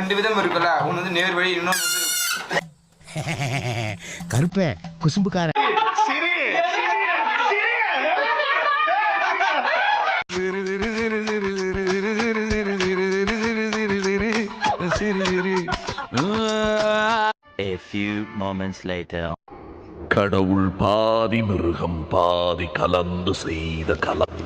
2 விதம் இருக்குல்ல, ஒன்று வந்து நேர் வழி, இன்னொன்று வந்து கருப்பே குசும்புக்கார. A few moments later. கடவுள் பாதி மிருகம் பாதி கலந்து செய்த கலம்.